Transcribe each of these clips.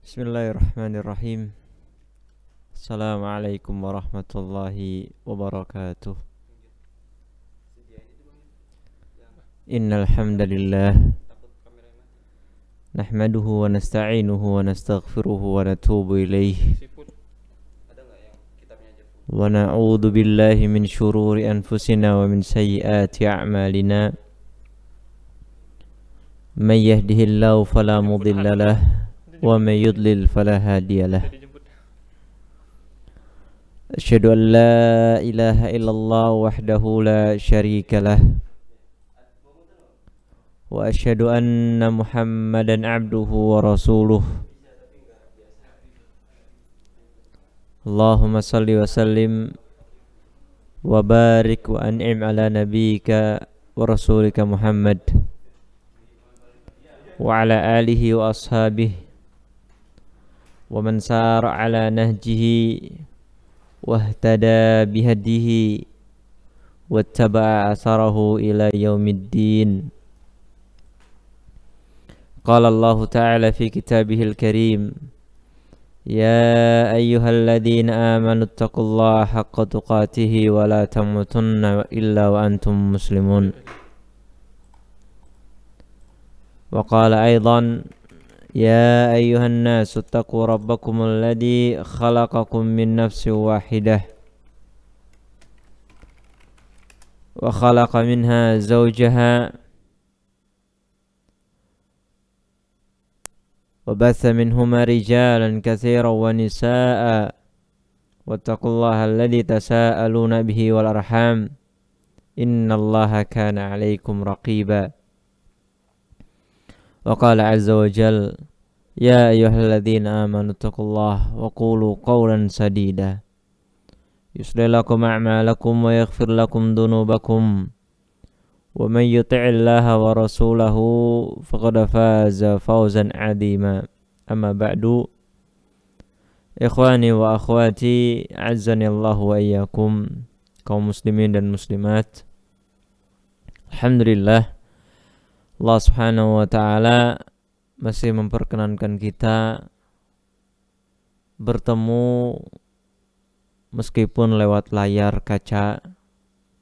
Bismillahirrahmanirrahim. Assalamualaikum warahmatullahi wabarakatuh. Innal hamdalillah nahmaduhu wa nasta'inuhu wa nastaghfiruhu wa natubu ilayh wa na'udzu billahi min shururi anfusina wa min sayyiati a'malina. May yahdihillahu fala mudilla lahu wa may yudlil fala hadiya lahu. Asyhadu an la ilaha illallah wahdahu la syarika lah wa asyhadu anna Muhammadan abduhu wa rasuluh. Allahumma salli wa sallim wa barik wa an'im ala nabiyyika wa rasulika Muhammad wa ala alihi wa ashabihi wa man sara ala nahjihi wahtada bihadihi wattaba'a asarahu ila yaumiddin. Qala Allah ta'ala fi kitabihil karim, ya ayyuhalladzina amanu taqullaha haqqa tuqatihi wa la tamutunna illa wa antum muslimun. Wa qala aidan, ya ayyuhan nasu taqu rabbakumul ladzi khalaqakum min nafsin wahidah wa khalaqa minha zawjaha wa batha minhuma rijalan katsiran wa nisaa'a wattaqullaha alladzi tasaaluna bihi wal arham innallaha kana 'alaikum raqiba. Wa qala 'azza wa jalla, ya ayyuhalladzina amanu taqullaha wa qulu qawlan sadida yuslih lakum a'malakum wa yaghfir lakum dhunubakum wa man yuti'illaha wa rasulahu faqad faza fawzan 'azima. Amma ba'du, ikhwani wa akhwati, azzani Allah wa iyyakum, kaum muslimin dan muslimat. Alhamdulillah, Allah subhanahu wa ta'ala masih memperkenankan kita bertemu meskipun lewat layar kaca,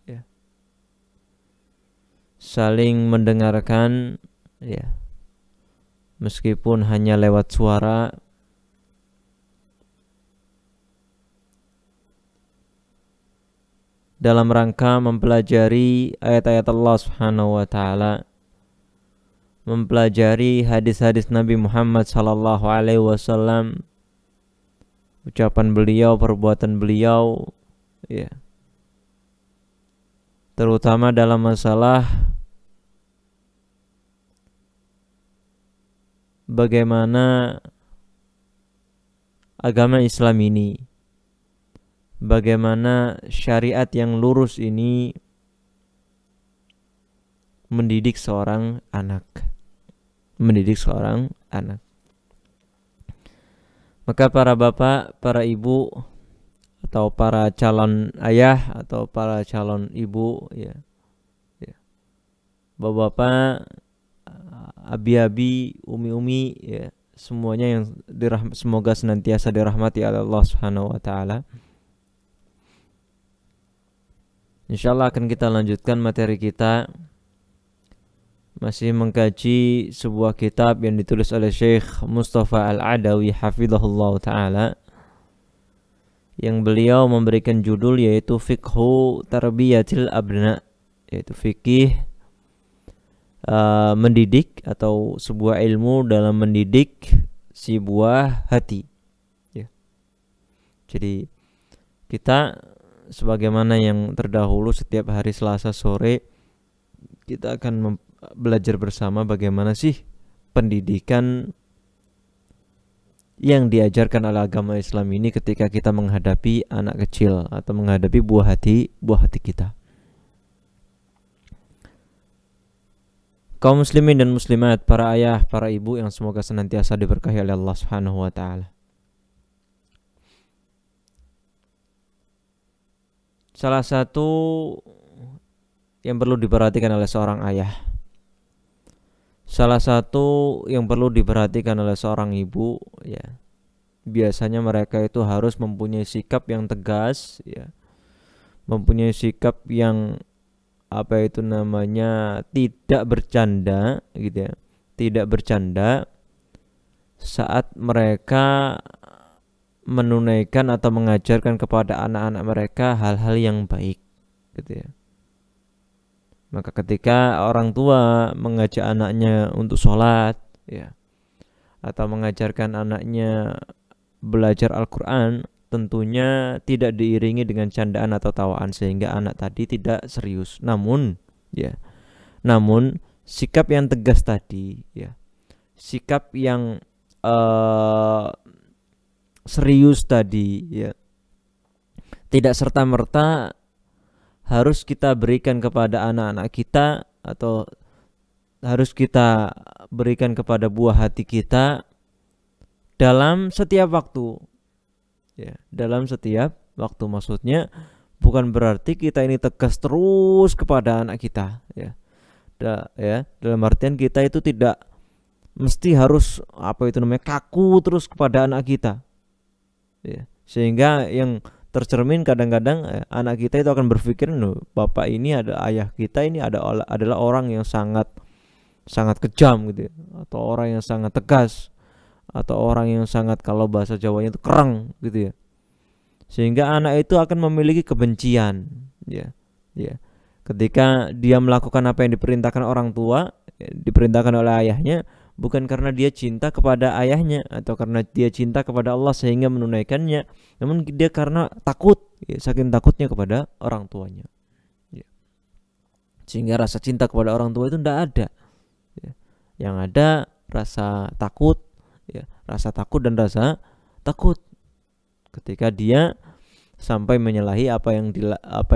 ya. Saling mendengarkan, ya, meskipun hanya lewat suara, dalam rangka mempelajari ayat-ayat Allah subhanahu wa ta'ala, mempelajari hadis-hadis Nabi Muhammad sallallahu alaihi wasallam, ucapan beliau, perbuatan beliau, ya, terutama dalam masalah bagaimana agama Islam ini, bagaimana syariat yang lurus ini mendidik seorang anak. Maka para bapak, para ibu, atau para calon ayah atau para calon ibu, ya, bapak-bapak, abi-abi, umi-umi, ya, semuanya yang semoga senantiasa dirahmati oleh Allah Subhanahu wa taala. Insyaallah akan kita lanjutkan materi kita, masih mengkaji sebuah kitab yang ditulis oleh Syekh Mustafa Al-Adawi hafizahullah ta'ala, yang beliau memberikan judul yaitu Fiqhu Tarbiyatil Abna, yaitu fikih mendidik atau sebuah ilmu dalam mendidik si buah hati, ya. Jadi kita sebagaimana yang terdahulu, setiap hari Selasa sore kita akan belajar bersama bagaimana sih pendidikan yang diajarkan oleh agama Islam ini ketika kita menghadapi anak kecil atau menghadapi buah hati kita. Kaum muslimin dan muslimat, para ayah, para ibu yang semoga senantiasa diberkahi oleh Allah Subhanahu wa taala. Salah satu yang perlu diperhatikan oleh seorang ayah, salah satu yang perlu diperhatikan oleh seorang ibu, ya, biasanya mereka itu harus mempunyai sikap yang tegas, ya, mempunyai sikap yang tidak bercanda, gitu ya, tidak bercanda saat mereka menunaikan atau mengajarkan kepada anak-anak mereka hal-hal yang baik, gitu ya. Maka ketika orang tua mengajak anaknya untuk sholat, ya, atau mengajarkan anaknya belajar Al-Quran, tentunya tidak diiringi dengan candaan atau tawaan sehingga anak tadi tidak serius. Namun sikap yang tegas tadi, ya, sikap yang serius tadi, ya, tidak serta-merta harus kita berikan kepada anak-anak kita atau harus kita berikan kepada buah hati kita dalam setiap waktu, ya, dalam setiap waktu. Maksudnya bukan berarti kita ini tegas terus kepada anak kita, ya, dalam artian kita itu tidak mesti harus kaku terus kepada anak kita, ya, sehingga yang tercermin kadang-kadang anak kita itu akan berpikir, bapak ini ayah kita ini adalah orang yang sangat kejam, gitu ya, atau orang yang sangat tegas, atau orang yang sangat, kalau bahasa Jawanya itu kereng, gitu ya, sehingga anak itu akan memiliki kebencian, ya, ketika dia melakukan apa yang diperintahkan orang tua, ya, diperintahkan oleh ayahnya, bukan karena dia cinta kepada ayahnya atau karena dia cinta kepada Allah sehingga menunaikannya, namun dia karena takut, ya, saking takutnya kepada orang tuanya, ya. Sehingga rasa cinta kepada orang tua itu tidak ada, ya. Yang ada rasa takut, ya, rasa takut dan rasa takut ketika dia sampai menyalahi apa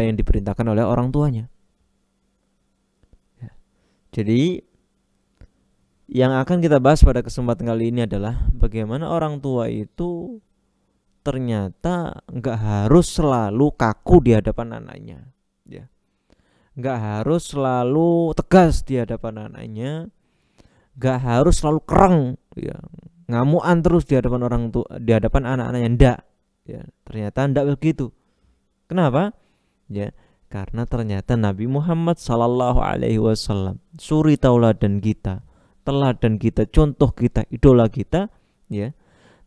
yang diperintahkan oleh orang tuanya, ya. Jadi yang akan kita bahas pada kesempatan kali ini adalah bagaimana orang tua itu ternyata nggak harus selalu kaku di hadapan anaknya, ya, nggak harus selalu tegas di hadapan anaknya, nggak harus selalu kereng, ya, ngamuan terus di hadapan orang tua, di hadapan anak-anaknya, ndak, ya, ternyata ndak begitu. Kenapa? Ya, karena ternyata Nabi Muhammad sallallahu alaihi wasallam, suri tauladan kita, teladan kita, contoh kita, idola kita, ya,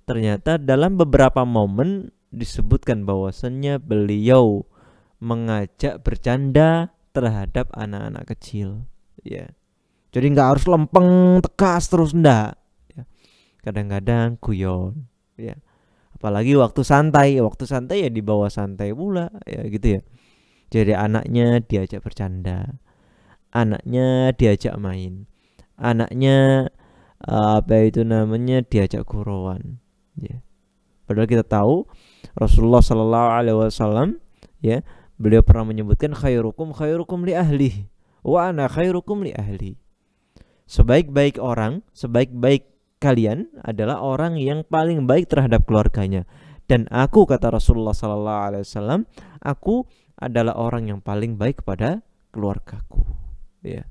ternyata dalam beberapa momen disebutkan bahwasannya beliau mengajak bercanda terhadap anak-anak kecil, ya. Jadi nggak harus lempeng tegas terus, ndak, ya. Kadang-kadang guyon, ya. Apalagi waktu santai ya dibawa santai pula, ya, gitu ya. Jadi anaknya diajak bercanda, anaknya diajak main, anaknya diajak gurauan, ya. Padahal kita tahu Rasulullah Sallallahu Alaihi Wasallam, ya, beliau pernah menyebutkan khairukum li ahli wa ana khairukum li ahli. Sebaik-baik kalian adalah orang yang paling baik terhadap keluarganya, dan aku, kata Rasulullah Sallallahu Alaihi Wasallam, aku adalah orang yang paling baik kepada keluargaku, ya.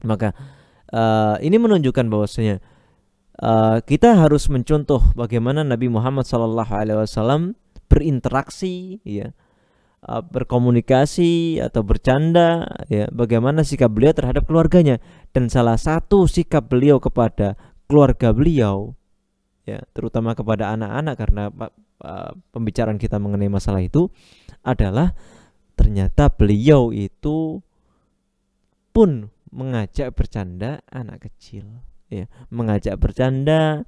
Maka ini menunjukkan bahwasanya kita harus mencontoh bagaimana Nabi Muhammad SAW berinteraksi, ya, berkomunikasi atau bercanda, ya, bagaimana sikap beliau terhadap keluarganya. Dan salah satu sikap beliau kepada keluarga beliau, ya, terutama kepada anak-anak, karena pembicaraan kita mengenai masalah itu adalah ternyata beliau itu pun mengajak bercanda anak kecil, ya, mengajak bercanda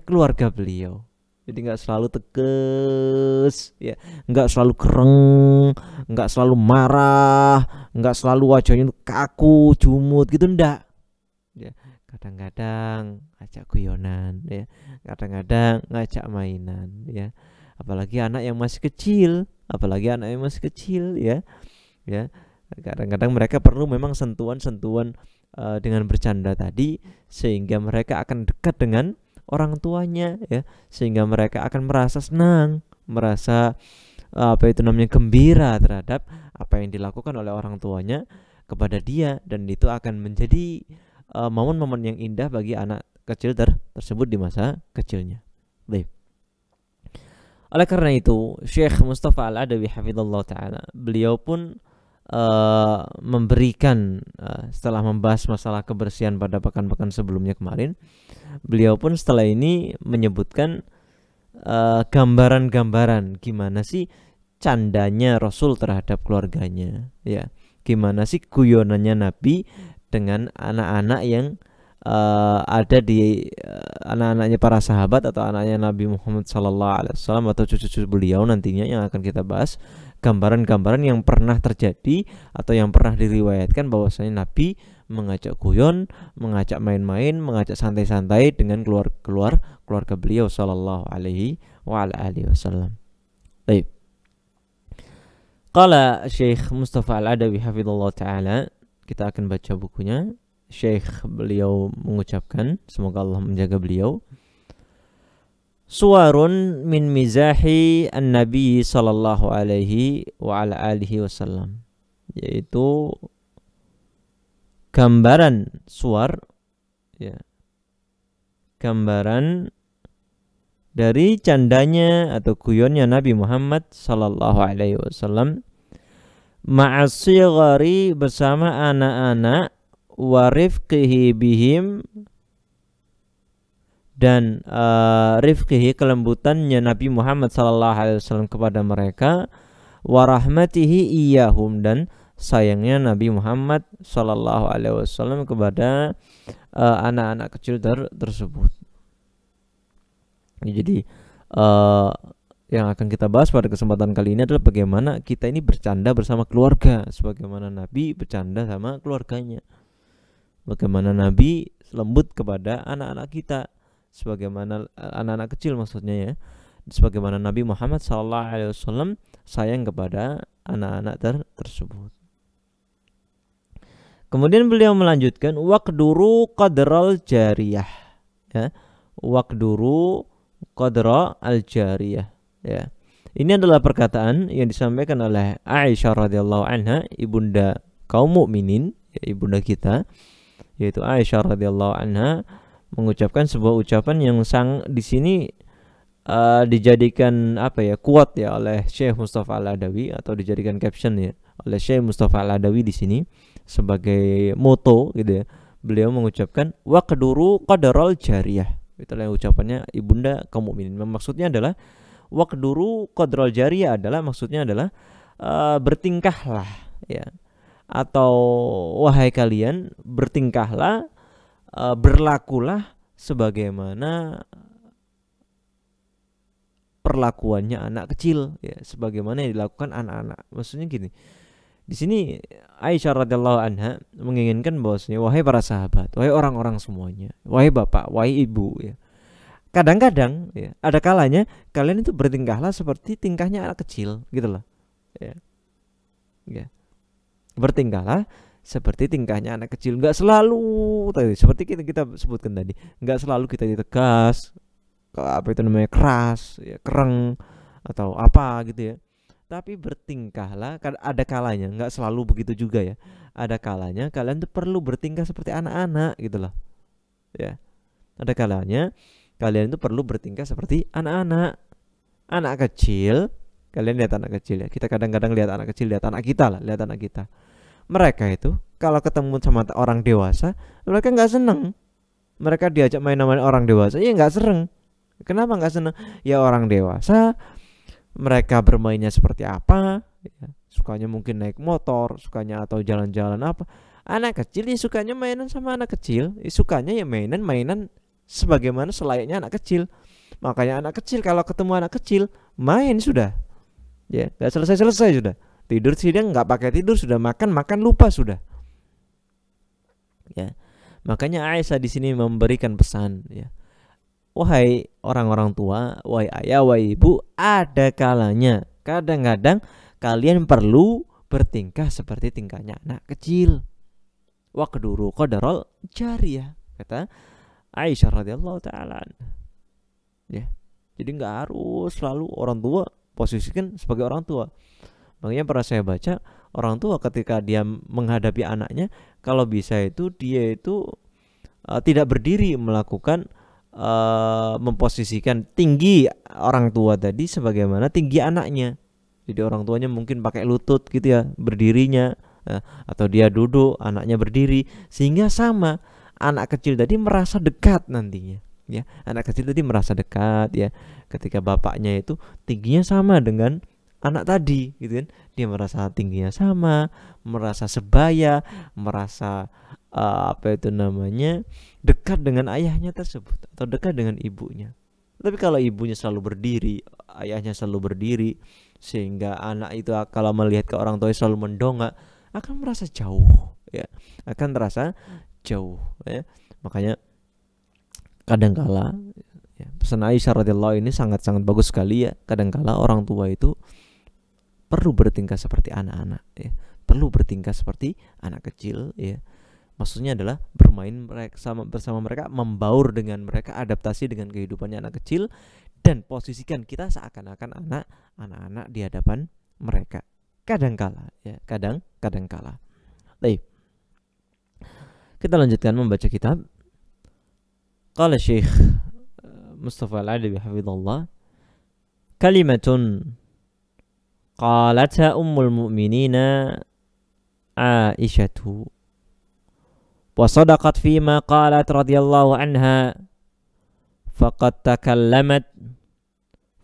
keluarga beliau. Jadi nggak selalu tegas, ya, nggak selalu kereng, nggak selalu marah, nggak selalu wajahnya kaku, jumut gitu, ndak, ya. Kadang-kadang ngajak guyonan, ya, kadang-kadang ngajak mainan, ya. Apalagi anak yang masih kecil, ya, ya. Kadang-kadang mereka perlu memang sentuhan-sentuhan dengan bercanda tadi, sehingga mereka akan dekat dengan orang tuanya, ya, sehingga mereka akan merasa senang, merasa gembira terhadap apa yang dilakukan oleh orang tuanya kepada dia, dan itu akan menjadi momen-momen yang indah bagi anak kecil tersebut di masa kecilnya. Baik. Oleh karena itu, Syekh Mustafa Al-Adawi hafizallahu taala, beliau pun memberikan setelah membahas masalah kebersihan pada pekan-pekan sebelumnya kemarin, beliau pun setelah ini menyebutkan gambaran-gambaran gimana sih candanya Rasul terhadap keluarganya, ya. Gimana sih guyonannya Nabi dengan anak-anak yang ada di anak-anaknya para sahabat atau anaknya Nabi Muhammad SAW atau cucu-cucu beliau nantinya yang akan kita bahas. Gambaran-gambaran yang pernah terjadi atau yang pernah diriwayatkan bahwasanya Nabi mengajak guyon, mengajak main-main, mengajak santai-santai dengan keluarga beliau sallallahu alaihi wasallam. Baik. Qala Syekh Mustafa Al-Adawi hafizallahu taala, kita akan baca bukunya. Syekh beliau mengucapkan, semoga Allah menjaga beliau. Suwarun min mizahi an-nabi sallallahu alaihi wa ala alihi wasallam, yaitu gambaran suar, ya, gambaran dari candanya atau guyonnya Nabi Muhammad sallallahu alaihi wasallam ma'as-shighari, bersama anak-anak, wa rifqihi bihim, dan rifqihi, kelembutannya Nabi Muhammad sallallahu alaihi wasallam kepada mereka, wa rahmatihi iyahum, dan sayangnya Nabi Muhammad sallallahu alaihi wasallam kepada anak-anak kecil tersebut. Jadi yang akan kita bahas pada kesempatan kali ini adalah bagaimana kita ini bercanda bersama keluarga, sebagaimana Nabi bercanda sama keluarganya. Bagaimana Nabi lembut kepada anak-anak kita, sebagaimana anak-anak kecil maksudnya, ya. Sebagaimana Nabi Muhammad SAW sayang kepada anak-anak tersebut. Kemudian beliau melanjutkan, waqduru qadral jariyah, ya. Waqduru qadra al-jariyah, ya. Ini adalah perkataan yang disampaikan oleh Aisyah radhiyallahu anha, ibunda kaum mukminin, ya, ibunda kita, yaitu Aisyah radhiyallahu anha, mengucapkan sebuah ucapan yang di sini dijadikan quote ya oleh Syekh Mustafa Al-Adawi, atau dijadikan caption ya oleh Syekh Mustafa Al-Adawi di sini sebagai moto gitu ya. Beliau mengucapkan waqduru qadral jariyah. Itulah ucapannya ibunda kaum mukminin. Maksudnya adalah waqduru qadral jariyah maksudnya adalah bertingkahlah, ya. Atau wahai kalian, bertingkahlah, berlakulah sebagaimana perlakuannya anak kecil, ya, sebagaimana yang dilakukan anak-anak. Maksudnya gini, di sini Aisyah radhiyallahu anha menginginkan bahwasanya wahai para sahabat, wahai orang-orang semuanya, wahai bapak, wahai ibu, ya, kadang-kadang, ya, ada kalanya kalian itu bertingkahlah seperti tingkahnya anak kecil, gitu loh, ya. Ya. Bertingkahlah seperti tingkahnya anak kecil. Enggak selalu tadi seperti kita sebutkan tadi, enggak selalu kita tegas, keras, ya, kereng atau apa gitu ya. Tapi bertingkahlah, ada kalanya, enggak selalu begitu juga ya. Ada kalanya kalian tuh perlu bertingkah seperti anak-anak gitu loh. Ya. Ada kalanya kalian tuh perlu bertingkah seperti anak-anak. Anak kecil, kalian lihat anak kecil ya. Kita kadang-kadang lihat anak kecil, lihat anak kita lah, lihat anak kita. Mereka itu kalau ketemu sama orang dewasa, mereka nggak seneng. Mereka diajak main sama orang dewasa, ya nggak seneng. Kenapa nggak seneng? Ya orang dewasa, mereka bermainnya seperti apa? Ya, sukanya mungkin naik motor, sukanya atau jalan-jalan apa. Anak kecil ya sukanya mainan sama anak kecil, sukanya ya mainan sebagaimana selayaknya anak kecil. Makanya anak kecil kalau ketemu anak kecil main sudah, ya nggak selesai sudah. Tidur sidang nggak pakai tidur sudah, makan lupa sudah, ya. Makanya Aisyah di sini memberikan pesan, ya, wahai orang-orang tua, wahai ayah, wahai ibu, ada kalanya kadang-kadang kalian perlu bertingkah seperti tingkahnya anak kecil. Waqduru qadral jariyah, kata Aisyah radhiyallahu taala, ya. Jadi nggak harus selalu orang tua posisikan sebagai orang tua. Makanya pernah saya baca orang tua ketika dia menghadapi anaknya, kalau bisa itu dia itu tidak berdiri melakukan memposisikan tinggi orang tua tadi sebagaimana tinggi anaknya. Jadi orang tuanya mungkin pakai lutut gitu ya berdirinya, atau dia duduk, anaknya berdiri, sehingga sama anak kecil tadi merasa dekat nantinya. Ya, anak kecil tadi merasa dekat ya ketika bapaknya itu tingginya sama dengan anak tadi gitu kan, dia merasa tingginya sama, merasa sebaya, merasa apa itu namanya, dekat dengan ayahnya tersebut atau dekat dengan ibunya. Tapi kalau ibunya selalu berdiri, ayahnya selalu berdiri, sehingga anak itu kalau melihat ke orang tua selalu mendongak, akan merasa jauh ya, akan terasa jauh ya. Makanya kadangkala ya, pesan Aisyah radhiyallahu ini sangat-sangat bagus sekali ya. Kadangkala orang tua itu perlu bertingkah seperti anak-anak ya, perlu bertingkah seperti anak kecil ya. Maksudnya adalah bermain bersama mereka, membaur dengan mereka, adaptasi dengan kehidupannya anak kecil, dan posisikan kita seakan-akan anak-anak di hadapan mereka. Kadangkala ya, kadang-kala. Baik. Kita lanjutkan membaca kitab. Qala Syekh Mustafa Al-Adabi hafizallah, kalimatun qalatha ummul mu'minina Aisyatu wa sadaqat fima qalat radhiyallahu anha, faqad takallamat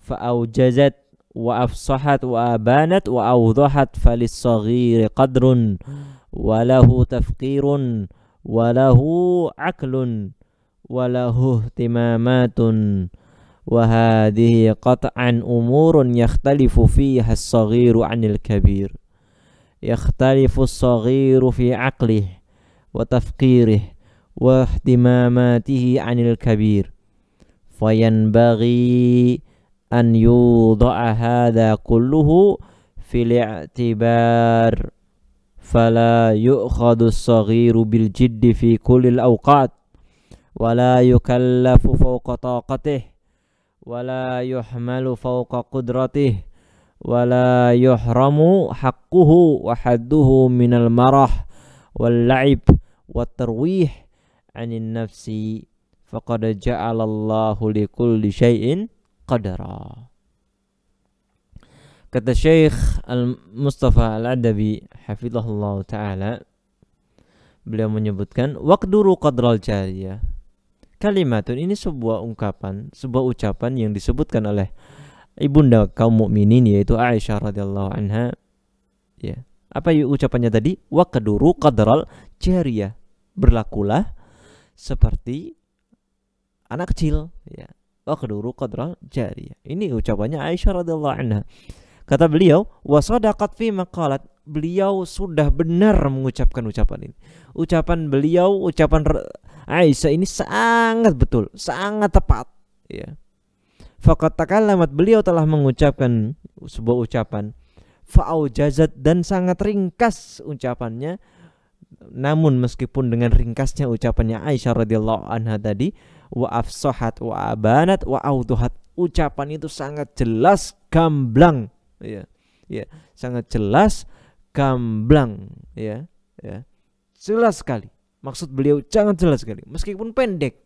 fa'awjazat wa afsahat wa abanat wa awdahat falis-saghiri qadrun wa lahu tafqirun wa lahu aqlun wa lahu ihtimamatun wa hadhihi qat'an umurun yakhtalifu fiha as-saghiru 'anil kabir, yakhtalifu as-saghiru fi 'aqlihi wa tafqirihi wa ihtimamatihi 'anil kabir, fayanbaghi an yuda'a hadha kulluhu fil i'tibar fala yu'khadhu as-saghiru bil jiddi fi kulli al-awqat wala yukallafu fawqa taqatihi wala yuhmalu fawqa qudratihi wala yuhramu haqquhu wa hadduhu minal marah wal la'ib wat tarwih 'anil nafsi faqad ja'alallahu likulli syai'in qadara. Kata Syekh Mustafa Al-Adabi hafizahullah ta'ala, beliau menyebutkan waqduru qadral jariyah. Kalimatun ini sebuah ungkapan, sebuah ucapan yang disebutkan oleh ibunda kaum mukminin yaitu Aisyah radhiyallahu anha. Ya. Apa ucapannya tadi? Waqduru qadral jariyah. Berlakulah seperti anak kecil, ya. Waqduru qadral jariyah. Ini ucapannya Aisyah radhiyallahu anha. Kata beliau, wa sadaqat fi maqalat. Beliau sudah benar mengucapkan ucapan ini. Ucapan beliau, ucapan Aisyah ini sangat betul, sangat tepat ya. Faqad takallamat, beliau telah mengucapkan sebuah ucapan, fa'aujazat, dan sangat ringkas ucapannya. Namun meskipun dengan ringkasnya ucapannya Aisyah radhiyallahu anha tadi, wa afsahat wa abanat wa auduhat, ucapan itu sangat jelas gamblang ya. Ya, sangat jelas gamblang ya. Ya. Jelas sekali. Maksud beliau sangat jelas sekali, meskipun pendek,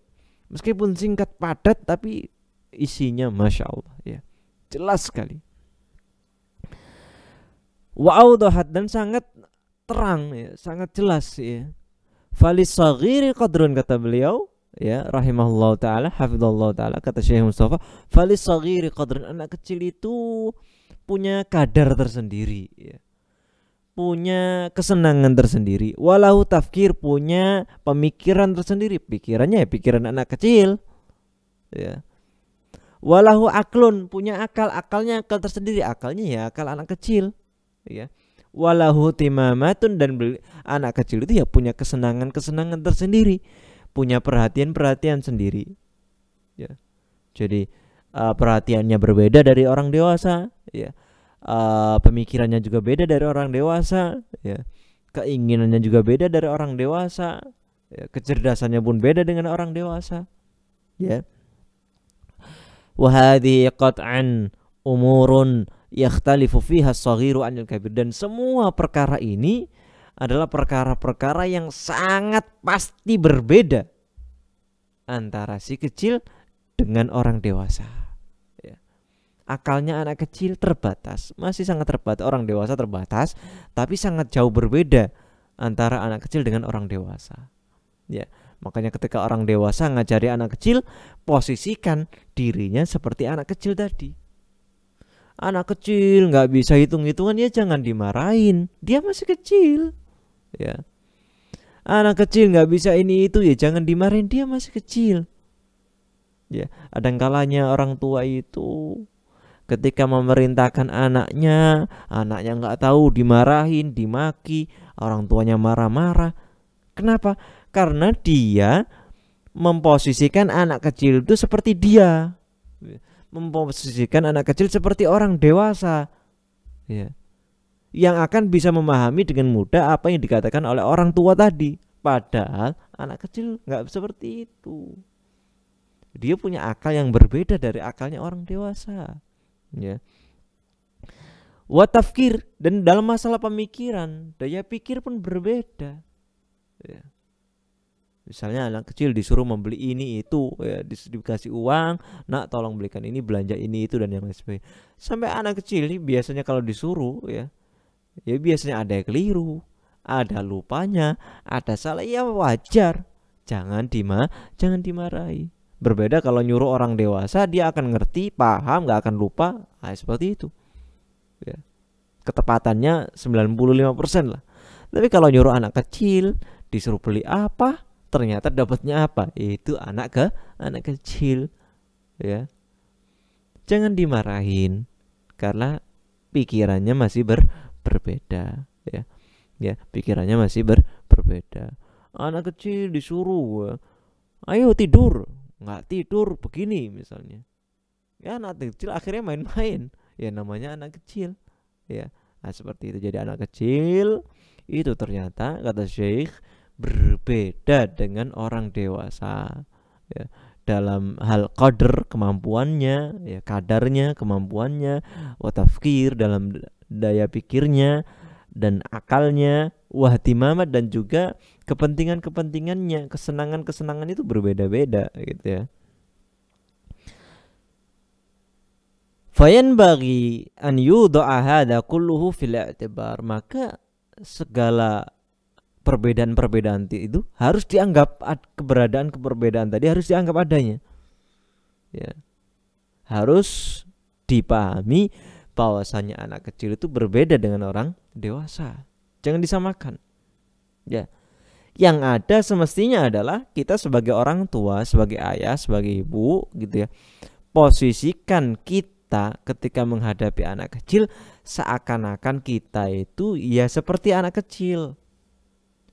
meskipun singkat padat, tapi isinya masya Allah ya, jelas sekali. Wa audahat, dan sangat terang ya, sangat jelas ya. Falis saghiri qadrun, kata beliau ya rahimahullah taala, hafizallahu taala, kata Syekh Mustafa, falis saghiri qadrun, anak kecil itu punya kadar tersendiri ya, punya kesenangan tersendiri. Walahu tafkir, punya pemikiran tersendiri. Pikirannya ya pikiran anak kecil ya. Walahu aklun, punya akal, akalnya akal tersendiri, akalnya ya akal anak kecil ya. Walahu timamatun, dan anak kecil itu ya punya kesenangan tersendiri, punya perhatian sendiri ya. Jadi perhatiannya berbeda dari orang dewasa ya. Pemikirannya juga beda dari orang dewasa ya. Keinginannya juga beda dari orang dewasa ya. Kecerdasannya pun beda dengan orang dewasa ya. Wa hadhihi qat'an umurun yakhtalifu fiha as-saghiru 'anil kabir, dan semua perkara ini adalah perkara-perkara yang sangat pasti berbeda antara si kecil dengan orang dewasa. Ya. Akalnya anak kecil terbatas, masih sangat terbatas, orang dewasa terbatas, tapi sangat jauh berbeda antara anak kecil dengan orang dewasa. Ya, makanya ketika orang dewasa ngajari anak kecil, posisikan dirinya seperti anak kecil tadi. Anak kecil nggak bisa hitung-hitungan, ya jangan dimarahin, dia masih kecil. Ya, anak kecil nggak bisa ini itu, ya jangan dimarahin, dia masih kecil. Ya, kadang-kalanya orang tua itu ketika memerintahkan anaknya nggak tahu, dimarahin, dimaki, orang tuanya marah-marah. Kenapa? Karena dia memposisikan anak kecil itu seperti dia, memposisikan anak kecil seperti orang dewasa, ya, yang akan bisa memahami dengan mudah apa yang dikatakan oleh orang tua tadi. Padahal anak kecil nggak seperti itu. Dia punya akal yang berbeda dari akalnya orang dewasa. Ya. Wa tafkir, dan dalam masalah pemikiran, daya pikir pun berbeda. Ya. Misalnya anak kecil disuruh membeli ini itu, ya, dikasih uang, nak tolong belikan ini, belanja ini itu, dan yang lain sebagainya. Sampai anak kecil ini biasanya kalau disuruh, ya biasanya ada yang keliru, ada lupanya, ada salah, ya wajar, jangan dimarahi. Berbeda kalau nyuruh orang dewasa, dia akan ngerti, paham, gak akan lupa. Nah, seperti itu, ya. Ketepatannya 95% lah. Tapi kalau nyuruh anak kecil, disuruh beli apa, ternyata dapatnya apa, itu anak kecil, ya. Jangan dimarahin karena pikirannya masih berbeda, ya. Ya, pikirannya masih berbeda. Anak kecil disuruh, ayo tidur, nggak tidur begini misalnya, ya anak kecil akhirnya main-main, ya namanya anak kecil, ya. Nah, seperti itu. Jadi anak kecil itu ternyata, kata Syekh, berbeda dengan orang dewasa, ya, dalam hal qadar, kemampuannya, ya, kadarnya, kemampuannya, wa tafkir, dalam daya pikirnya dan akalnya, wahtimamat, dan juga kepentingan-kepentingannya, kesenangan-kesenangan itu berbeda-beda, gitu ya. Fayan bagi an yuda'a hadza kulluhu fil i'tibar, maka segala perbedaan-perbedaan itu harus dianggap, keberadaan tadi harus dianggap adanya, ya. Harus dipahami bahwasanya anak kecil itu berbeda dengan orang dewasa, jangan disamakan, ya. Yang ada semestinya adalah kita sebagai orang tua, sebagai ayah, sebagai ibu, gitu ya, posisikan kita ketika menghadapi anak kecil seakan-akan kita itu ya seperti anak kecil.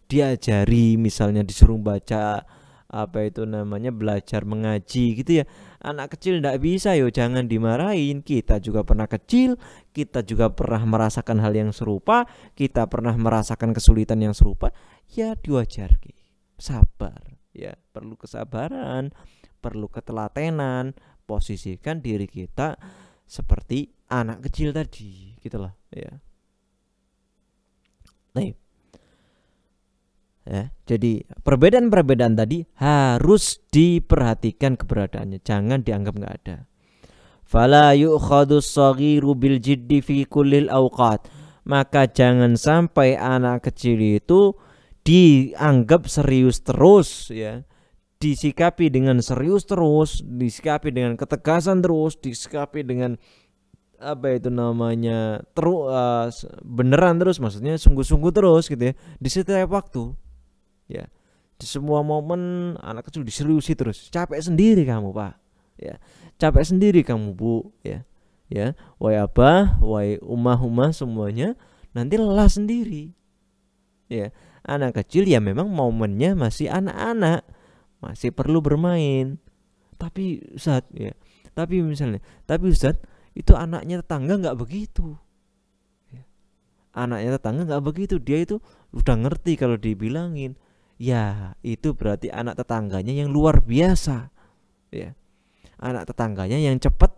Diajari, misalnya disuruh baca, apa itu namanya, belajar mengaji, gitu ya. Anak kecil tidak bisa, yo jangan dimarahin. Kita juga pernah kecil, kita juga pernah merasakan hal yang serupa, kita pernah merasakan kesulitan yang serupa, ya diwajari, sabar, ya, perlu kesabaran, perlu ketelatenan, posisikan diri kita seperti anak kecil tadi, gitulah, ya. Nah, ya, jadi perbedaan-perbedaan tadi harus diperhatikan keberadaannya, jangan dianggap nggak ada. Fala yu'khadus saghiru bil jiddi fi kullil awqat, maka jangan sampai anak kecil itu dianggap serius terus, ya, disikapi dengan serius terus, disikapi dengan ketegasan terus, disikapi dengan apa itu namanya, beneran terus, maksudnya sungguh-sungguh terus, gitu ya, di setiap waktu, ya. Di semua momen anak kecil diseriusi terus, capek sendiri kamu, Pak, ya, capek sendiri kamu, Bu, ya, ya, wahai abah, wahai umah semuanya nanti lelah sendiri, ya. Anak kecil ya memang momennya masih anak-anak, masih perlu bermain. Tapi Ustaz, ya, tapi Ustaz, itu anaknya tetangga nggak begitu, ya. Anaknya tetangga nggak begitu, dia itu udah ngerti kalau dibilangin, ya itu berarti anak tetangganya yang luar biasa, ya. Anak tetangganya yang cepat,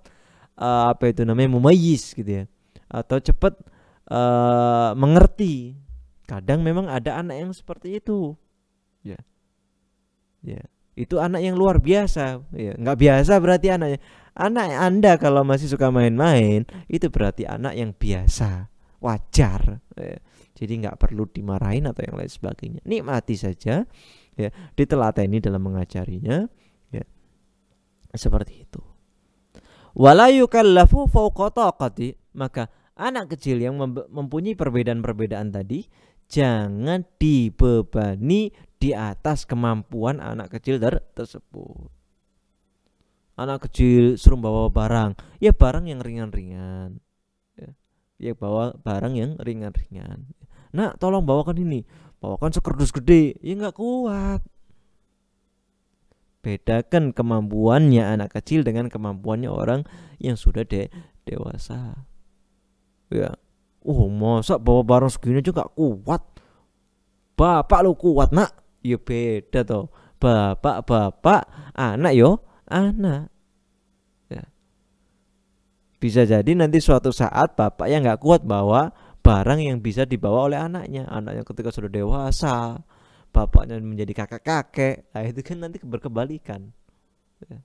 apa itu namanya, mumayyiz, gitu ya, atau cepat mengerti. Kadang memang ada anak yang seperti itu, ya, ya. Itu anak yang luar biasa, ya. Nggak biasa berarti anaknya. Anak Anda kalau masih suka main-main, itu berarti anak yang biasa, wajar. Ya. Jadi nggak perlu dimarahin atau yang lain sebagainya. Nikmati saja, ya. Ditelateni dalam mengajarinya, ya. Seperti itu. Wala yukallafu fawqa taqati, maka anak kecil yang mempunyai perbedaan-perbedaan tadi jangan dibebani di atas kemampuan anak kecil tersebut. Anak kecil suruh bawa barang, ya barang yang ringan-ringan, ya bawa barang yang ringan-ringan. Nak, tolong bawakan ini, bawakan sekerdus gede, ya nggak kuat. Bedakan kemampuannya anak kecil dengan kemampuannya orang yang sudah dewasa. Ya, masa bawa barang segini aja gak kuat. Bapak lu kuat, nak. Ya beda toh. Bapak, anak yo, anak. Ya. Bisa jadi nanti suatu saat bapaknya gak kuat bawa barang yang bisa dibawa oleh anaknya. Anaknya ketika sudah dewasa, bapaknya menjadi kakek-kakek. Nah itu kan nanti berkebalikan, ya.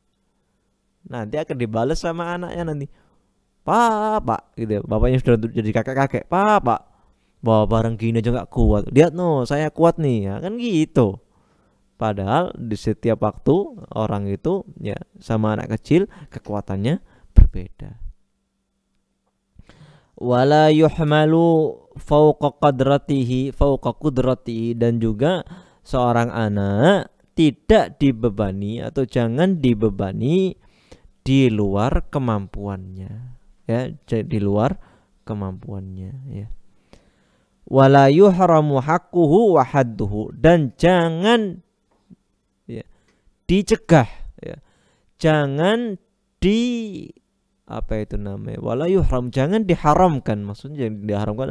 Nanti akan dibalas sama anaknya nanti. Pak, gitu ya. Bapaknya sudah jadi kakek-kakek. Pak, bawa barang gini aja gak kuat. Lihat saya kuat nih, ya kan gitu. Padahal di setiap waktu orang itu, ya, sama anak kecil kekuatannya berbeda. Wala yuhmalu fauqa qudratihi, dan juga seorang anak tidak dibebani atau jangan dibebani di luar kemampuannya, ya, di luar kemampuannya, ya. Wala yuhramu haqquhu wa hadduhu, dan jangan, ya, dicegah, ya. Jangan wala yuhram, jangan diharamkan, maksudnya jangan diharamkan,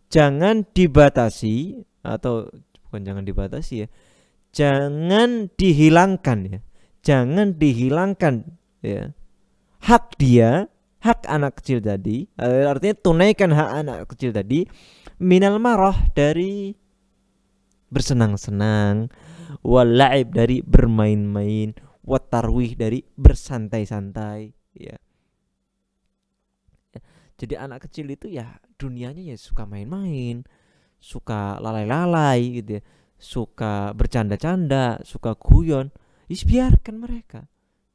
jangan dibatasi, atau bukan jangan dibatasi, ya, jangan dihilangkan, ya, jangan dihilangkan, ya, hak anak kecil tadi, artinya tunaikan hak anak kecil tadi, minal marah, dari bersenang-senang, wal la'ib, dari bermain-main, wat tarwih, dari bersantai-santai, ya. Jadi anak kecil itu ya dunianya ya suka main-main, suka lalai-lalai gitu ya, suka bercanda-canda, suka guyon. Biarkan mereka.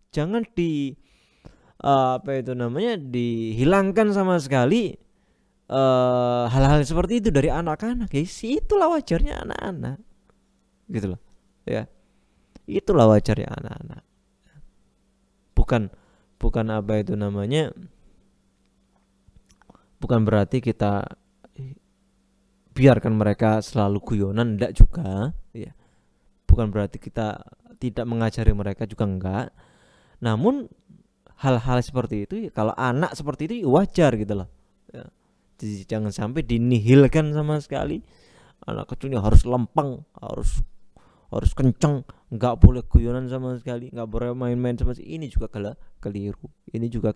Jangan dihilangkan sama sekali hal-hal seperti itu dari anak-anak. Ya itulah wajarnya anak-anak. Gitu loh. Ya. Itulah wajarnya anak-anak. Bukan bukan berarti kita biarkan mereka selalu guyonan, enggak juga, ya. Bukan berarti kita tidak mengajari mereka juga, enggak. Namun hal-hal seperti itu, kalau anak seperti itu wajar gitu loh, ya. Jadi jangan sampai dinihilkan sama sekali. Anak kecilnya harus lempeng, harus kenceng, enggak boleh guyonan sama sekali, enggak boleh main-main sama sekali. Ini juga keliru. Ini juga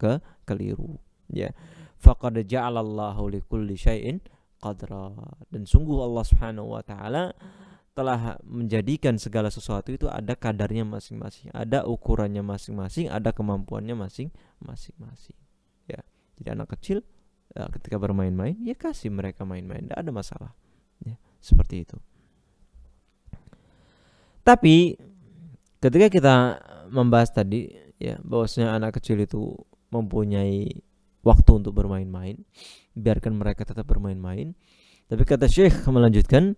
keliru, ya. Faqad ja'alallahu likulli syai'in qadra, dan sungguh Allah Subhanahu wa taala telah menjadikan segala sesuatu itu ada kadarnya masing-masing, ada ukurannya masing-masing, ada kemampuannya masing-masing, ya. Jadi anak kecil, ya, ketika bermain-main, ya kasih mereka main-main, tidak ada masalah, ya, seperti itu. Tapi ketika kita membahas tadi, ya, bahwasanya anak kecil itu mempunyai waktu untuk bermain-main, biarkan mereka tetap bermain-main. Tapi kata Syekh melanjutkan,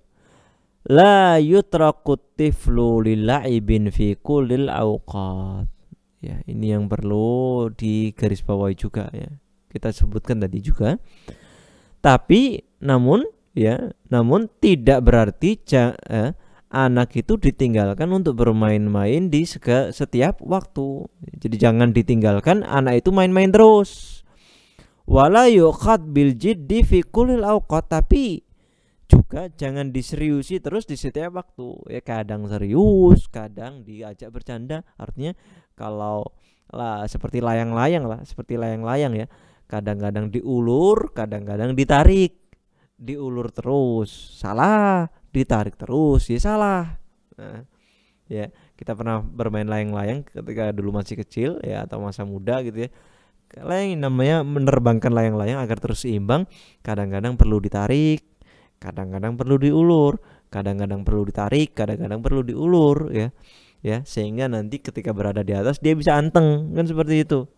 la yutrakut tiflu lil'aibin fi kullil awqat. Ya, ini yang perlu digarisbawahi juga, ya. Kita sebutkan tadi juga. Tapi namun tidak berarti anak itu ditinggalkan untuk bermain-main di setiap waktu. Jadi jangan ditinggalkan anak itu main-main terus. Wala yuqad bil jiddi fi kullil awqat, tapi juga jangan diseriusi terus di setiap waktu, ya. Kadang serius, kadang diajak bercanda. Artinya kalau seperti layang-layang, ya. Kadang-kadang diulur, kadang-kadang ditarik. Diulur terus salah, ditarik terus ya salah. Nah, ya kita pernah bermain layang-layang ketika dulu masih kecil ya, atau masa muda gitu ya. Layang namanya menerbangkan layang-layang agar terus seimbang. Kadang-kadang perlu ditarik, kadang-kadang perlu diulur, kadang-kadang perlu ditarik, kadang-kadang perlu diulur ya. Ya, sehingga nanti ketika berada di atas dia bisa anteng, kan seperti itu.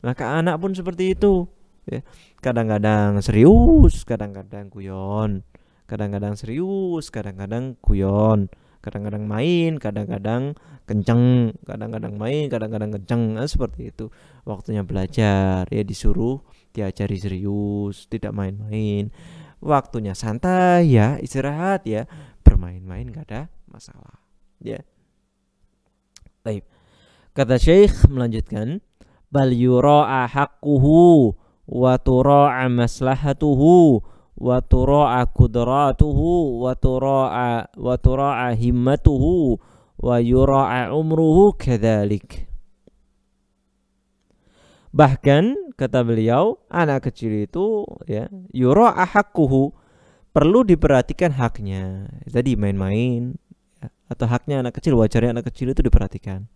Maka anak pun seperti itu ya. Kadang-kadang serius, kadang-kadang guyon. Kadang-kadang serius, kadang-kadang guyon. Kadang-kadang main, kadang-kadang kenceng. Kadang-kadang main, kadang-kadang kenceng. Nah, seperti itu. Waktunya belajar ya disuruh diajari serius, tidak main-main. Waktunya santai ya, istirahat ya, bermain-main gak ada masalah ya. Baik. Kata Syekh melanjutkan, bal yura'a haqquhu wa tura'a maslahatuhu wa tura'a qudratuhu wa tura'a himmatuhu wa yura'a umruhu kadzalik. Bahkan kata beliau, anak kecil itu ya yura'a haqquhu, perlu diperhatikan haknya. Tadi main-main ya, atau haknya anak kecil, wajarnya anak kecil itu diperhatikan.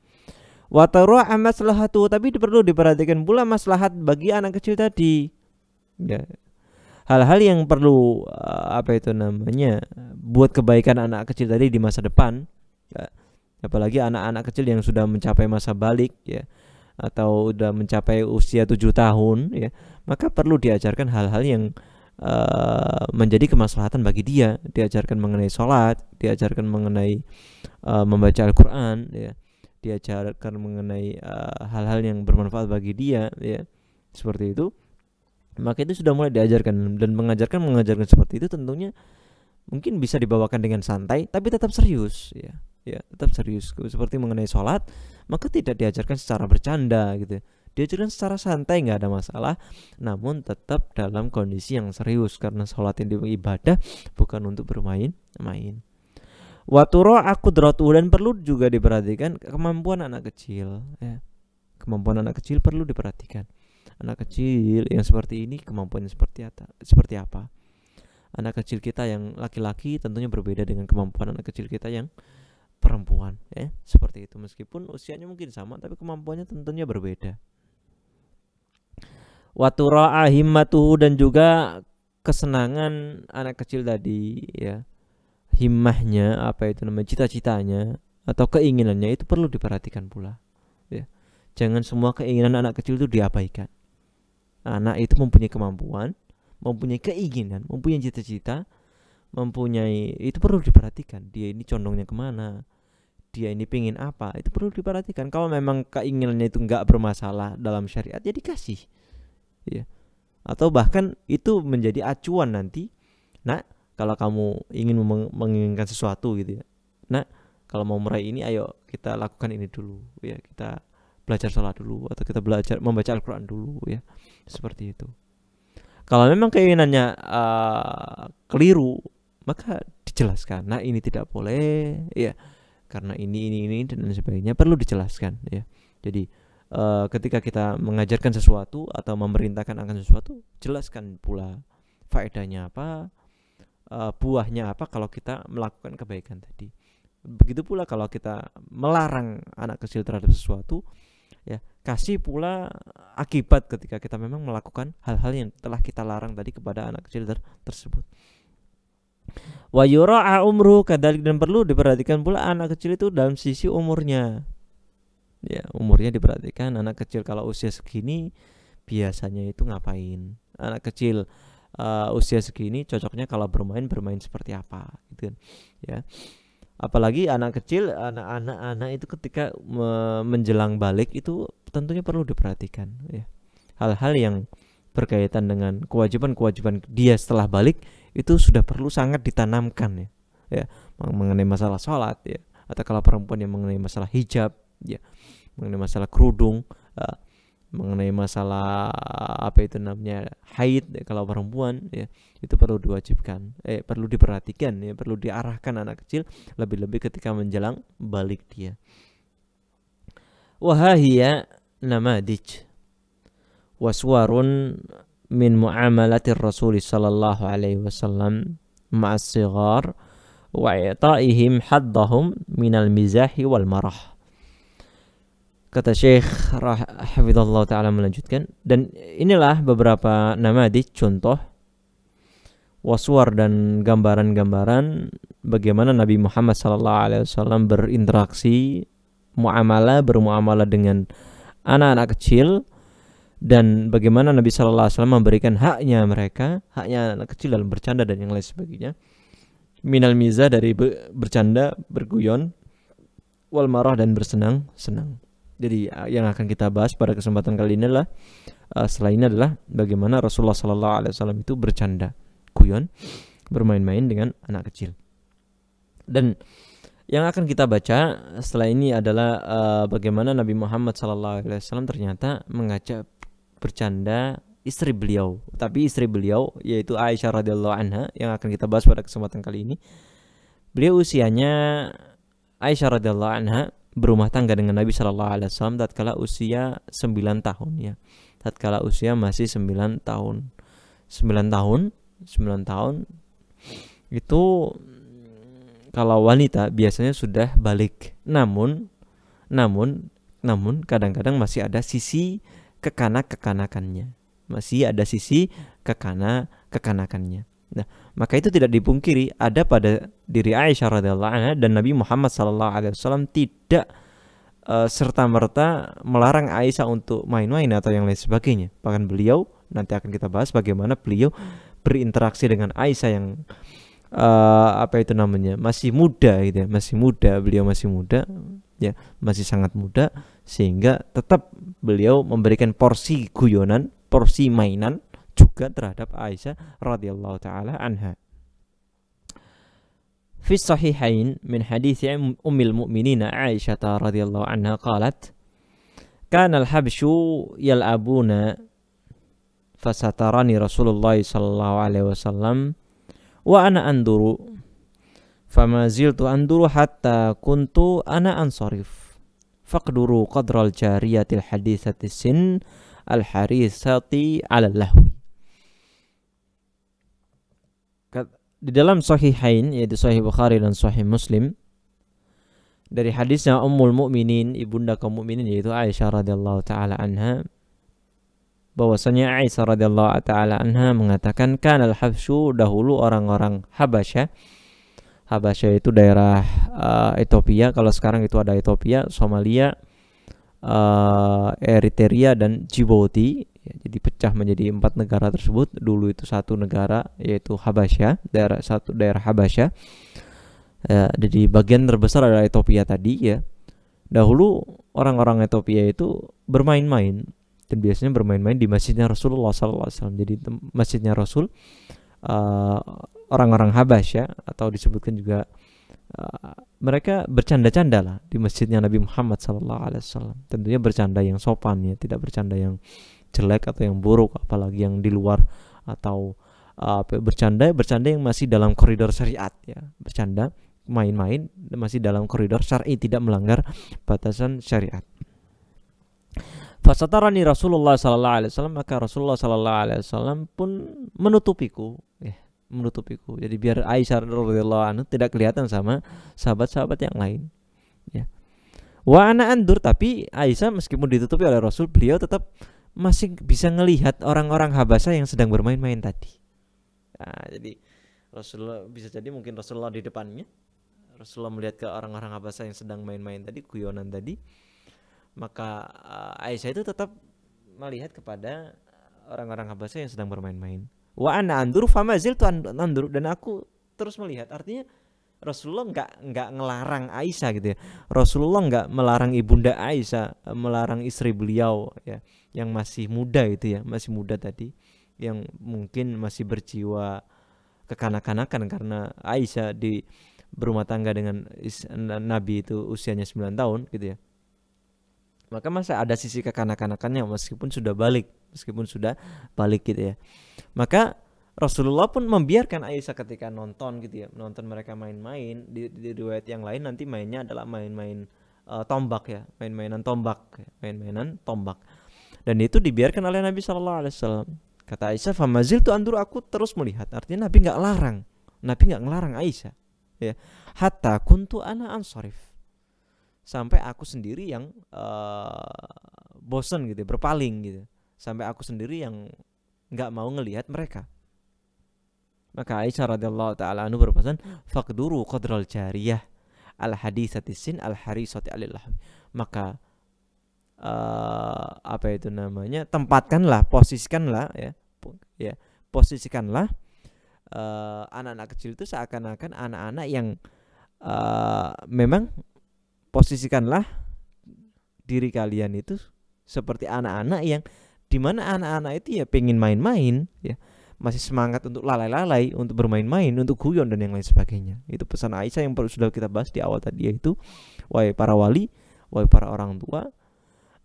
Wa tura'a maslahatu, tapi perlu diperhatikan pula maslahat bagi anak kecil tadi. Ya. Hal-hal yang perlu buat kebaikan anak kecil tadi di masa depan. Ya. Apalagi anak-anak kecil yang sudah mencapai masa balik ya, atau sudah mencapai usia 7 tahun ya, maka perlu diajarkan hal-hal yang menjadi kemaslahatan bagi dia. Diajarkan mengenai sholat, diajarkan mengenai membaca Al-Quran ya, diajarkan mengenai hal-hal yang bermanfaat bagi dia ya, seperti itu. Maka itu sudah mulai diajarkan, dan mengajarkan seperti itu tentunya mungkin bisa dibawakan dengan santai tapi tetap serius ya. Ya, tetap serius. Seperti mengenai sholat, maka tidak diajarkan secara bercanda gitu. Diajarkan secara santai, nggak ada masalah, namun tetap dalam kondisi yang serius, karena sholat ini ibadah, bukan untuk bermain-main. Waturo akudratu, dan perlu juga diperhatikan kemampuan anak kecil ya. Kemampuan anak kecil perlu diperhatikan. Anak kecil yang seperti ini kemampuannya seperti apa. Anak kecil kita yang laki-laki tentunya berbeda dengan kemampuan anak kecil kita yang perempuan ya. Seperti itu, meskipun usianya mungkin sama tapi kemampuannya tentunya berbeda. Watura'a himmatuhu, dan juga kesenangan anak kecil tadi ya, himmahnya, cita-citanya atau keinginannya itu perlu diperhatikan pula ya. Jangan semua keinginan anak kecil itu diabaikan. Anak itu mempunyai kemampuan, mempunyai keinginan, mempunyai cita-cita, itu perlu diperhatikan. Dia ini condongnya kemana, dia ini pingin apa, itu perlu diperhatikan. Kalau memang keinginannya itu nggak bermasalah dalam syariat, ya dikasih ya. Atau bahkan itu menjadi acuan nanti. Nah, kalau kamu ingin menginginkan sesuatu gitu ya, nah kalau mau meraih ini, ayo kita lakukan ini dulu ya, kita belajar sholat dulu, atau kita belajar membaca Al-Quran dulu ya, seperti itu. Kalau memang keinginannya keliru, maka dijelaskan, nah ini tidak boleh ya, karena ini dan sebagainya, perlu dijelaskan ya. Jadi ketika kita mengajarkan sesuatu atau memerintahkan akan sesuatu, jelaskan pula faedahnya apa, buahnya apa kalau kita melakukan kebaikan tadi. Begitu pula kalau kita melarang anak kecil terhadap sesuatu ya, kasih pula akibat ketika kita memang melakukan hal-hal yang telah kita larang tadi kepada anak kecil tersebut. Wa yura'a umru kadzalik, dan perlu diperhatikan pula anak kecil itu dalam sisi umurnya. Ya, umurnya diperhatikan. Anak kecil kalau usia segini biasanya itu ngapain? Anak kecil usia segini cocoknya kalau bermain seperti apa gitu kan. Ya. Apalagi anak kecil, anak-anak itu ketika menjelang balik itu tentunya perlu diperhatikan ya. Hal-hal yang berkaitan dengan kewajiban dia setelah balik itu sudah perlu sangat ditanamkan ya. Mengenai masalah sholat ya, atau kalau perempuan yang mengenai masalah hijab ya, mengenai masalah kerudung, mengenai masalah haid ya, kalau perempuan ya, itu perlu diwajibkan, perlu diperhatikan ya, perlu diarahkan anak kecil, lebih-lebih ketika menjelang balik dia. Wahhiya namadij waswarun min muamalatir Rasul sallallahu alaihi wasallam ma'as sighar wa i'ta'ihim haddahum minal mizahi wal marah. Kata Syekh hafizallahu taala melanjutkan, dan inilah beberapa namadij, contoh waswar dan gambaran-gambaran bagaimana Nabi Muhammad sallallahu alaihi wasallam berinteraksi, bermuamalah dengan anak-anak kecil, dan bagaimana Nabi sallallahu alaihi wasallam memberikan haknya anak kecil dalam bercanda dan yang lain sebagainya. Minal mizah, dari bercanda, berguyon, wal marah, dan bersenang-senang. Jadi yang akan kita bahas pada kesempatan kali ini adalah setelah ini adalah bagaimana Rasulullah sallallahu alaihi wasallam itu bercanda, guyon, bermain-main dengan anak kecil. Dan yang akan kita baca setelah ini adalah bagaimana Nabi Muhammad sallallahu alaihi wasallam ternyata mengajak bercanda istri beliau. Tapi istri beliau yaitu Aisyah radhiyallahu anha yang akan kita bahas pada kesempatan kali ini. Beliau usianya, Aisyah radhiyallahu anha, berumah tangga dengan Nabi sallallahu alaihi wasallam tatkala usia 9 tahun ya. Tatkala usia masih 9 tahun. 9 tahun itu kalau wanita biasanya sudah balik. Namun kadang-kadang masih ada sisi kekanak-kekanakannya. Nah, maka itu tidak dipungkiri ada pada diri Aisyah radhiyallahu anha, dan Nabi Muhammad sallallahu alaihi wasallam tidak serta-merta melarang Aisyah untuk main-main atau yang lain sebagainya. Bahkan beliau, nanti akan kita bahas bagaimana beliau berinteraksi dengan Aisyah yang masih muda gitu ya, beliau masih muda ya, masih sangat muda, sehingga tetap beliau memberikan porsi guyonan, porsi mainan juga terhadap Aisyah radhiyallahu taala anha. Fi sahihain min hadits ummil mu'minin Aisyah radhiyallahu anha qalat kana al-habshu yal'abuna fasatarani Rasulullah sallallahu alaihi wasallam wa ana anduru fama ziltu anduru hatta kuntu ana ansarif faqduru qadral jariyatil hadithati sin al-harisati ala lahwi. Di dalam Sahihain, yaitu Sahih Bukhari dan Sahih Muslim, dari hadisnya Ummul Mukminin, ibunda kaum mukminin, yaitu Aisyah radhiyallahu taala anha, bahwasanya Aisyah radhiyallahu taala anha mengatakan, kanal habsyu, dahulu orang-orang Habasyah itu daerah Ethiopia, kalau sekarang itu ada Ethiopia, Somalia, Eritrea dan Djibouti. Ya, jadi pecah menjadi 4 negara tersebut. Dulu itu satu negara, yaitu Habasyah, daerah Habasyah. Ya, jadi bagian terbesar adalah Ethiopia tadi ya. Dahulu orang-orang Ethiopia itu bermain-main, dan biasanya bermain-main di masjidnya Rasulullah SAW. Jadi masjidnya Rasul, orang-orang Habasyah, atau disebutkan juga mereka bercanda-canda lah di masjidnya Nabi Muhammad SAW. Tentunya bercanda yang sopan ya, tidak bercanda yang jelek atau yang buruk, apalagi yang di luar, atau bercanda yang masih dalam koridor syariat ya, bercanda main-main masih dalam koridor syar'i, tidak melanggar batasan syariat. Fasatarani Rasulullah sallallahu alaihi wasallam, maka Rasulullah sallallahu alaihi wasallam pun menutupiku. Jadi biar Aisyah radhiyallahu anha tidak kelihatan sama sahabat-sahabat yang lain ya. Wa ana andur, tapi Aisyah meskipun ditutupi oleh Rasul, beliau tetap masih bisa ngelihat orang-orang Habasyah yang sedang bermain-main tadi. Nah, jadi Rasulullah, bisa jadi mungkin Rasulullah di depannya, Rasulullah melihat ke orang-orang Habasyah yang sedang main-main tadi, guyonan tadi, maka Aisyah itu tetap melihat kepada orang-orang Habasyah yang sedang bermain-main. Wa ana andur fama ziltu andur, dan aku terus melihat. Artinya Rasulullah enggak ngelarang Aisyah gitu ya. Rasulullah enggak melarang ibunda Aisyah, melarang istri beliau ya, yang masih muda itu ya, masih muda tadi, yang mungkin masih berjiwa kekanak-kanakan, karena Aisyah berumah tangga dengan Nabi itu usianya 9 tahun gitu ya. Maka masa ada sisi kekanak-kanakannya meskipun sudah balik gitu ya. Maka Rasulullah pun membiarkan Aisyah ketika nonton gitu ya, menonton mereka main-main. Di riwayat yang lain nanti mainnya adalah main-main tombak ya, main-mainan tombak. Dan itu dibiarkan oleh Nabi sallallahu alaihi wasallam. Kata Aisyah, famaziltu andur, aku terus melihat. Artinya Nabi nggak larang. Nabi nggak ngelarang Aisyah. Ya. Hatta kuntu ana ansarif. Sampai aku sendiri yang bosen gitu, berpaling gitu. Sampai aku sendiri yang nggak mau ngelihat mereka. Maka Aisyah radhiyallahu taala anhu berpesan, faqduru qadral jariyah al hadisati sin al harisati alil lahmi. Maka apa itu namanya, tempatkanlah, posisikanlah ya posisikanlah anak-anak kecil itu seakan-akan anak-anak yang memang posisikanlah diri kalian itu seperti anak-anak yang dimana anak-anak itu ya pengen main-main, ya masih semangat untuk lalai-lalai, untuk bermain-main, untuk guyon dan yang lain sebagainya. Itu pesan Aisyah yang sudah kita bahas di awal tadi, yaitu wahai para wali, wahai para orang tua,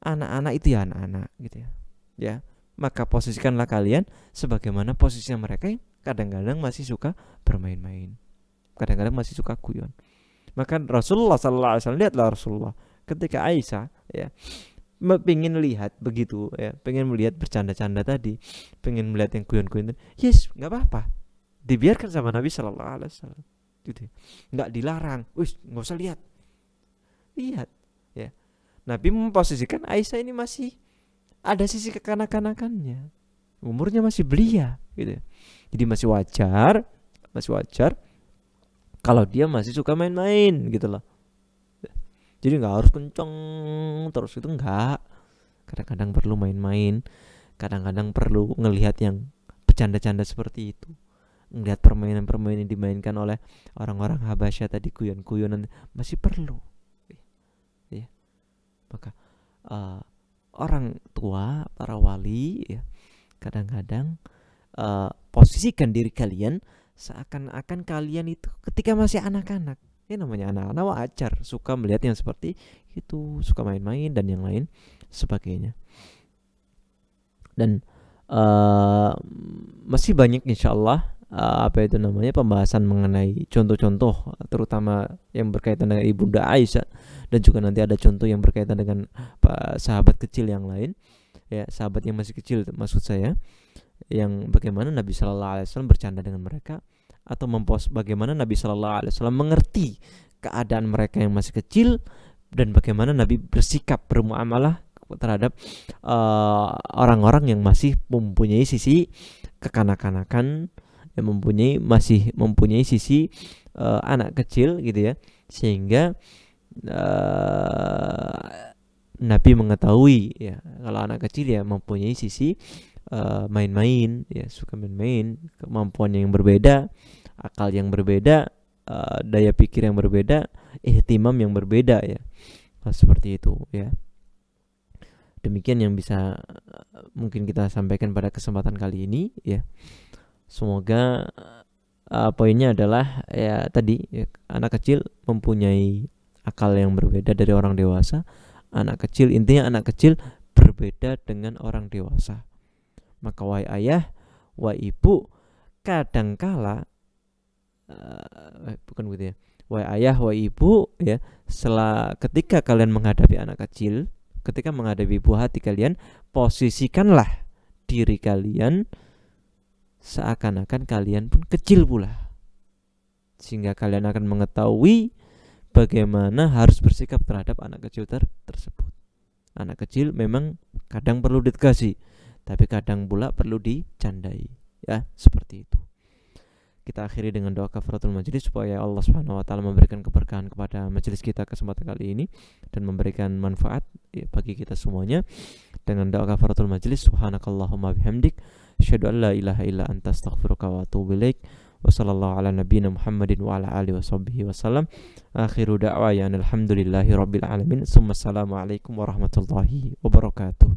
anak-anak itu ya anak-anak gitu ya. Maka posisikanlah kalian sebagaimana posisinya mereka yang kadang-kadang masih suka bermain-main, kadang-kadang masih suka guyon. Maka Rasulullah SAW, lihatlah Rasulullah ketika Aisyah ya pengen lihat begitu ya, pengen melihat bercanda-canda tadi, pengen melihat yang guyon-guyon tadi, yes, nggak apa-apa, dibiarkan sama Nabi SAW gitu, nggak dilarang, nggak usah lihat ya. Nabi memposisikan Aisyah ini masih ada sisi kekanak-kanakannya, umurnya masih belia gitu, jadi masih wajar kalau dia masih suka main-main gitu loh. Jadi nggak harus kenceng terus, itu nggak. Kadang-kadang perlu main-main, kadang-kadang perlu ngelihat yang bercanda-canda seperti itu, ngelihat permainan-permainan yang dimainkan oleh orang-orang Habasyah tadi, guyon-guyonan, masih perlu ya. Maka orang tua, para wali ya, kadang-kadang posisikan diri kalian seakan-akan kalian itu ketika masih anak-anak. Ya namanya anak-anak wajar suka melihat yang seperti itu, suka main-main dan yang lain sebagainya. Dan masih banyak insyaallah apa itu namanya pembahasan mengenai contoh-contoh, terutama yang berkaitan dengan Ibunda Aisyah, dan juga nanti ada contoh yang berkaitan dengan sahabat kecil yang lain ya, sahabat yang masih kecil maksud saya, yang bagaimana Nabi Sallallahu Alaihi Wasallam bercanda dengan mereka, atau bagaimana Nabi Sallallahu Alaihi Wasallam mengerti keadaan mereka yang masih kecil, dan bagaimana Nabi bersikap bermuamalah terhadap orang-orang yang masih mempunyai sisi kekanak-kanakan, yang masih mempunyai sisi anak kecil gitu ya, sehingga Nabi mengetahui ya kalau anak kecil ya mempunyai sisi main-main ya, suka main-main, kemampuannya yang berbeda, akal yang berbeda, daya pikir yang berbeda, ihtimam yang berbeda ya, seperti itu ya. Demikian yang bisa mungkin kita sampaikan pada kesempatan kali ini ya. Semoga poinnya adalah ya tadi ya, anak kecil mempunyai akal yang berbeda dari orang dewasa. Intinya anak kecil berbeda dengan orang dewasa. Maka wahai ayah, wahai ibu, kadangkala bukan gitu ya. Wahai ayah, wahai ibu ya, ketika kalian menghadapi anak kecil, ketika menghadapi buah hati kalian, posisikanlah diri kalian seakan-akan kalian pun kecil pula, sehingga kalian akan mengetahui bagaimana harus bersikap terhadap anak kecil tersebut. Anak kecil memang kadang perlu dikasih, tapi kadang pula perlu dicandai ya, seperti itu. Kita akhiri dengan doa kafaratul majlis, supaya Allah Subhanahu wa taala memberikan keberkahan kepada majelis kita kesempatan kali ini dan memberikan manfaat ya, bagi kita semuanya. Dengan doa kafaratul majlis, subhanakallahumma bihamdik, asyhadu an la ilaha illa anta, astaghfiruka wa atubu ilaik. Wa sallallahu ala nabiyyina Muhammadin wa ala alihi washabbihi wasallam. Akhiru da'waya alhamdulillahi rabbil alamin. Assalamualaikum warahmatullahi wabarakatuh.